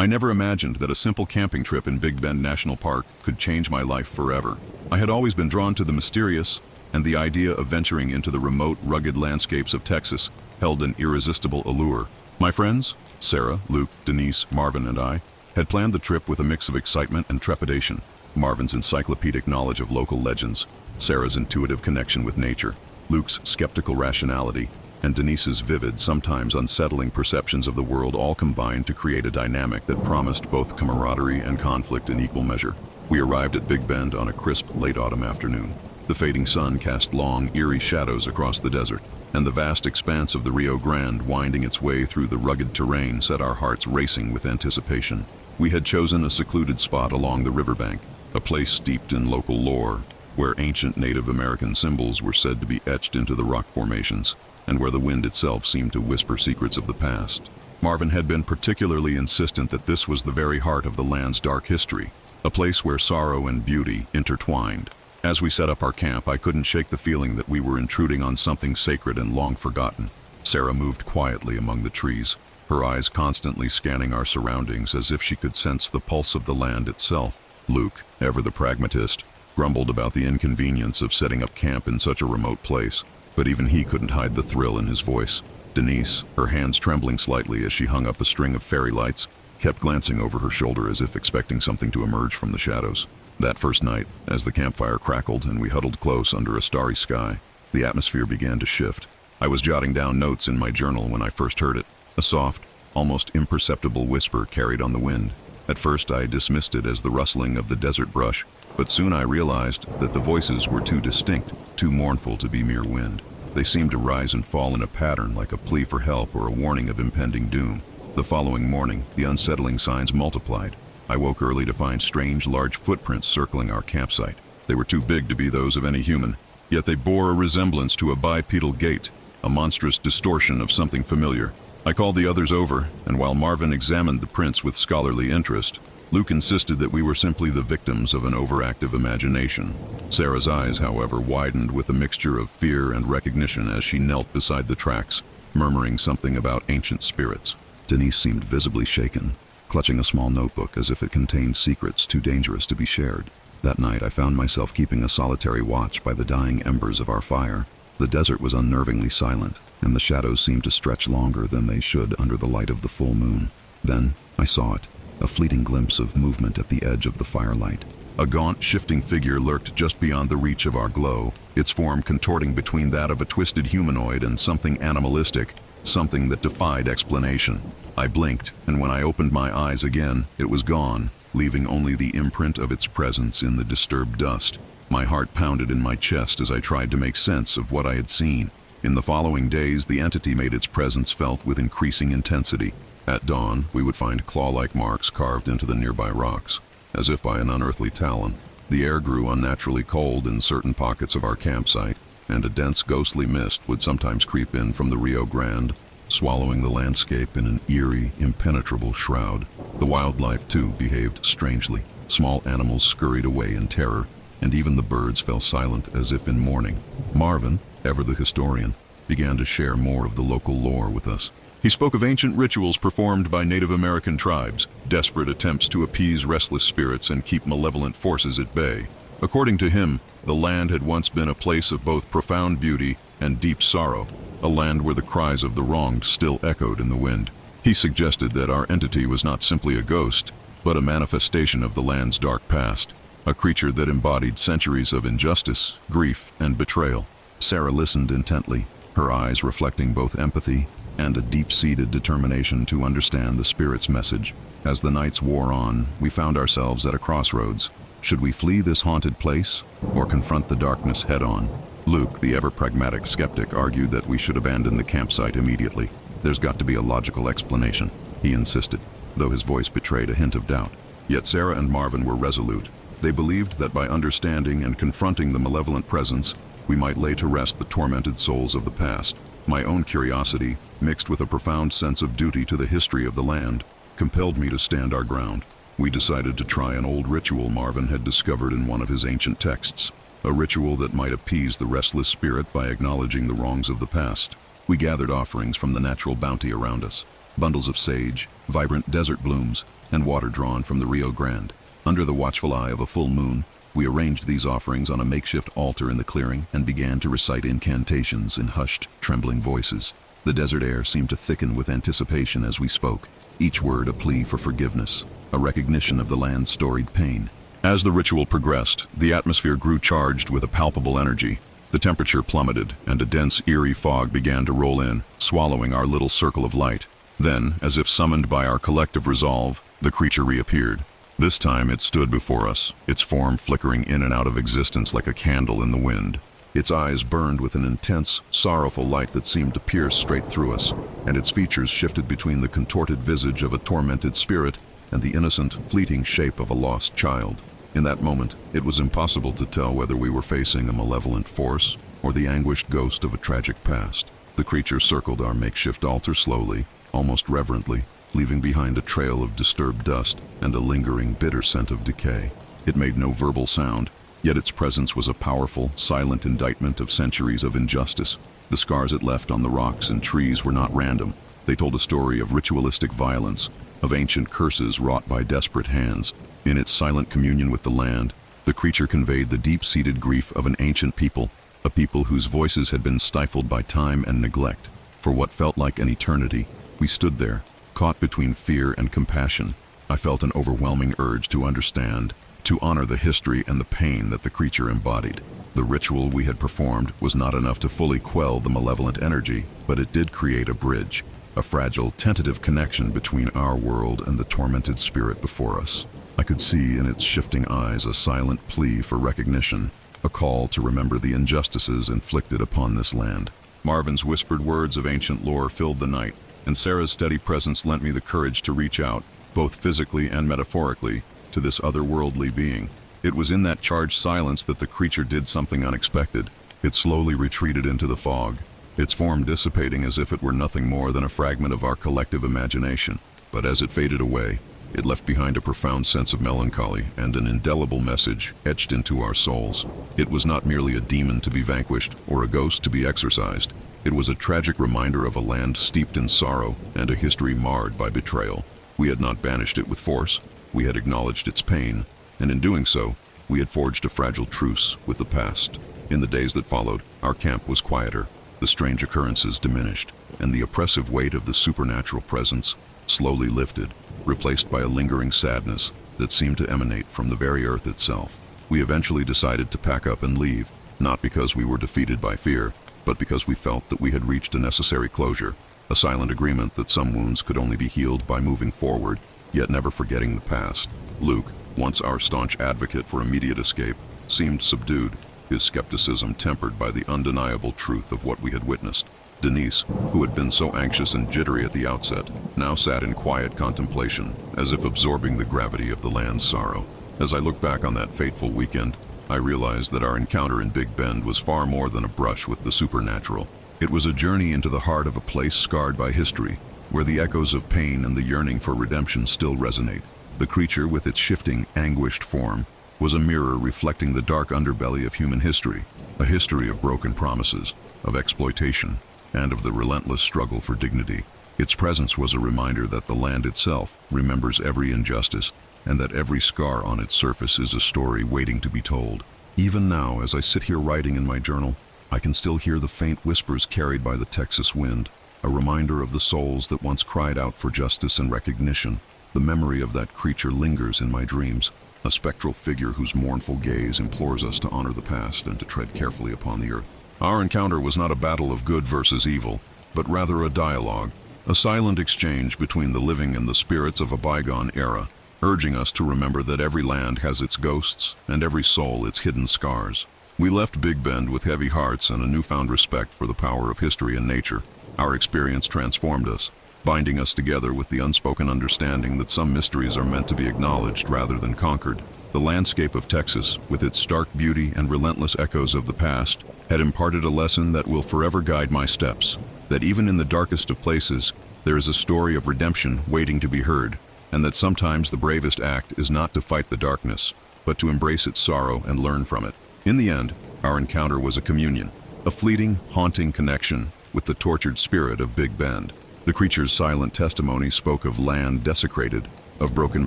I never imagined that a simple camping trip in Big Bend National Park could change my life forever. I had always been drawn to the mysterious, and the idea of venturing into the remote, rugged landscapes of Texas held an irresistible allure. My friends, Sarah, Luke, Denise, Marvin, and I, had planned the trip with a mix of excitement and trepidation. Marvin's encyclopedic knowledge of local legends, Sarah's intuitive connection with nature, Luke's skeptical rationality, and Denise's vivid, sometimes unsettling perceptions of the world all combined to create a dynamic that promised both camaraderie and conflict in equal measure. We arrived at Big Bend on a crisp, late autumn afternoon. The fading sun cast long, eerie shadows across the desert, and the vast expanse of the Rio Grande winding its way through the rugged terrain set our hearts racing with anticipation. We had chosen a secluded spot along the riverbank, a place steeped in local lore, where ancient Native American symbols were said to be etched into the rock formations, and where the wind itself seemed to whisper secrets of the past. Marvin had been particularly insistent that this was the very heart of the land's dark history, a place where sorrow and beauty intertwined. As we set up our camp, I couldn't shake the feeling that we were intruding on something sacred and long forgotten. Sarah moved quietly among the trees, her eyes constantly scanning our surroundings as if she could sense the pulse of the land itself. Luke, ever the pragmatist, grumbled about the inconvenience of setting up camp in such a remote place, but even he couldn't hide the thrill in his voice. Denise, her hands trembling slightly as she hung up a string of fairy lights, kept glancing over her shoulder as if expecting something to emerge from the shadows. That first night, as the campfire crackled and we huddled close under a starry sky, the atmosphere began to shift. I was jotting down notes in my journal when I first heard it, a soft, almost imperceptible whisper carried on the wind. At first I dismissed it as the rustling of the desert brush, but soon I realized that the voices were too distinct, too mournful to be mere wind. They seemed to rise and fall in a pattern, like a plea for help or a warning of impending doom. The following morning, the unsettling signs multiplied. I woke early to find strange, large footprints circling our campsite. They were too big to be those of any human, yet they bore a resemblance to a bipedal gait, a monstrous distortion of something familiar. I called the others over, and while Marvin examined the prints with scholarly interest, Luke insisted that we were simply the victims of an overactive imagination. Sarah's eyes, however, widened with a mixture of fear and recognition as she knelt beside the tracks, murmuring something about ancient spirits. Denise seemed visibly shaken, clutching a small notebook as if it contained secrets too dangerous to be shared. That night I found myself keeping a solitary watch by the dying embers of our fire. The desert was unnervingly silent, and the shadows seemed to stretch longer than they should under the light of the full moon. Then I saw it, a fleeting glimpse of movement at the edge of the firelight. A gaunt, shifting figure lurked just beyond the reach of our glow, its form contorting between that of a twisted humanoid and something animalistic, something that defied explanation. I blinked, and when I opened my eyes again, it was gone, leaving only the imprint of its presence in the disturbed dust. My heart pounded in my chest as I tried to make sense of what I had seen. In the following days, the entity made its presence felt with increasing intensity. At dawn, we would find claw-like marks carved into the nearby rocks, as if by an unearthly talon. The air grew unnaturally cold in certain pockets of our campsite, and a dense ghostly mist would sometimes creep in from the Rio Grande, swallowing the landscape in an eerie, impenetrable shroud. The wildlife, too, behaved strangely. Small animals scurried away in terror, and even the birds fell silent as if in mourning. Marvin, ever the historian, began to share more of the local lore with us. He spoke of ancient rituals performed by Native American tribes, desperate attempts to appease restless spirits and keep malevolent forces at bay. According to him, the land had once been a place of both profound beauty and deep sorrow, a land where the cries of the wronged still echoed in the wind. He suggested that our entity was not simply a ghost, but a manifestation of the land's dark past, a creature that embodied centuries of injustice, grief, and betrayal. Sarah listened intently, her eyes reflecting both empathy and a deep-seated determination to understand the spirit's message. As the nights wore on, we found ourselves at a crossroads. Should we flee this haunted place, or confront the darkness head-on? Luke, the ever-pragmatic skeptic, argued that we should abandon the campsite immediately. There's got to be a logical explanation, he insisted, though his voice betrayed a hint of doubt. Yet Sarah and Marvin were resolute. They believed that by understanding and confronting the malevolent presence, we might lay to rest the tormented souls of the past. My own curiosity, mixed with a profound sense of duty to the history of the land, compelled me to stand our ground. We decided to try an old ritual Marvin had discovered in one of his ancient texts, a ritual that might appease the restless spirit by acknowledging the wrongs of the past. We gathered offerings from the natural bounty around us, bundles of sage, vibrant desert blooms, and water drawn from the Rio Grande. Under the watchful eye of a full moon, we arranged these offerings on a makeshift altar in the clearing and began to recite incantations in hushed, trembling voices. The desert air seemed to thicken with anticipation as we spoke, each word a plea for forgiveness, a recognition of the land's storied pain. As the ritual progressed, the atmosphere grew charged with a palpable energy. The temperature plummeted, and a dense, eerie fog began to roll in, swallowing our little circle of light. Then, as if summoned by our collective resolve, the creature reappeared. This time it stood before us, its form flickering in and out of existence like a candle in the wind. Its eyes burned with an intense, sorrowful light that seemed to pierce straight through us, and its features shifted between the contorted visage of a tormented spirit and the innocent, fleeting shape of a lost child. In that moment, it was impossible to tell whether we were facing a malevolent force or the anguished ghost of a tragic past. The creature circled our makeshift altar slowly, almost reverently, leaving behind a trail of disturbed dust and a lingering, bitter scent of decay. It made no verbal sound, yet its presence was a powerful, silent indictment of centuries of injustice. The scars it left on the rocks and trees were not random. They told a story of ritualistic violence, of ancient curses wrought by desperate hands. In its silent communion with the land, the creature conveyed the deep-seated grief of an ancient people, a people whose voices had been stifled by time and neglect. For what felt like an eternity, we stood there, caught between fear and compassion. I felt an overwhelming urge to understand, to honor the history and the pain that the creature embodied. The ritual we had performed was not enough to fully quell the malevolent energy, but it did create a bridge, a fragile, tentative connection between our world and the tormented spirit before us. I could see in its shifting eyes a silent plea for recognition, a call to remember the injustices inflicted upon this land. Marvin's whispered words of ancient lore filled the night, and Sarah's steady presence lent me the courage to reach out, both physically and metaphorically, to this otherworldly being. It was in that charged silence that the creature did something unexpected. It slowly retreated into the fog, its form dissipating as if it were nothing more than a fragment of our collective imagination. But as it faded away, it left behind a profound sense of melancholy and an indelible message etched into our souls. It was not merely a demon to be vanquished or a ghost to be exorcised. It was a tragic reminder of a land steeped in sorrow and a history marred by betrayal. We had not banished it with force. We had acknowledged its pain, and in doing so, we had forged a fragile truce with the past. In the days that followed, our camp was quieter. The strange occurrences diminished, and the oppressive weight of the supernatural presence slowly lifted, replaced by a lingering sadness that seemed to emanate from the very earth itself. We eventually decided to pack up and leave, not because we were defeated by fear, but because we felt that we had reached a necessary closure, a silent agreement that some wounds could only be healed by moving forward, yet never forgetting the past. Luke, once our staunch advocate for immediate escape, seemed subdued, his skepticism tempered by the undeniable truth of what we had witnessed. Denise, who had been so anxious and jittery at the outset, now sat in quiet contemplation, as if absorbing the gravity of the land's sorrow. As I look back on that fateful weekend, I realized that our encounter in Big Bend was far more than a brush with the supernatural. It was a journey into the heart of a place scarred by history, where the echoes of pain and the yearning for redemption still resonate. The creature, with its shifting, anguished form, was a mirror reflecting the dark underbelly of human history, a history of broken promises, of exploitation, and of the relentless struggle for dignity. Its presence was a reminder that the land itself remembers every injustice, and that every scar on its surface is a story waiting to be told. Even now, as I sit here writing in my journal, I can still hear the faint whispers carried by the Texas wind, a reminder of the souls that once cried out for justice and recognition. The memory of that creature lingers in my dreams, a spectral figure whose mournful gaze implores us to honor the past and to tread carefully upon the earth. Our encounter was not a battle of good versus evil, but rather a dialogue, a silent exchange between the living and the spirits of a bygone era, urging us to remember that every land has its ghosts and every soul its hidden scars. We left Big Bend with heavy hearts and a newfound respect for the power of history and nature. Our experience transformed us, binding us together with the unspoken understanding that some mysteries are meant to be acknowledged rather than conquered. The landscape of Texas, with its stark beauty and relentless echoes of the past, had imparted a lesson that will forever guide my steps, that even in the darkest of places, there is a story of redemption waiting to be heard, and that sometimes the bravest act is not to fight the darkness, but to embrace its sorrow and learn from it. In the end, our encounter was a communion, a fleeting, haunting connection with the tortured spirit of Big Bend. The creature's silent testimony spoke of land desecrated, of broken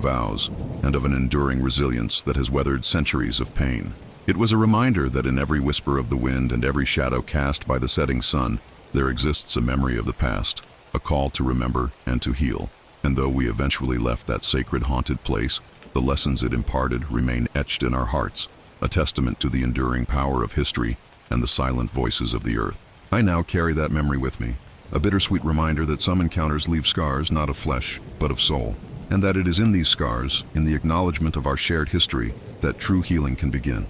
vows, and of an enduring resilience that has weathered centuries of pain. It was a reminder that in every whisper of the wind and every shadow cast by the setting sun, there exists a memory of the past, a call to remember and to heal. And though we eventually left that sacred haunted place, the lessons it imparted remain etched in our hearts, a testament to the enduring power of history and the silent voices of the earth. I now carry that memory with me, a bittersweet reminder that some encounters leave scars not of flesh, but of soul, and that it is in these scars, in the acknowledgement of our shared history, that true healing can begin.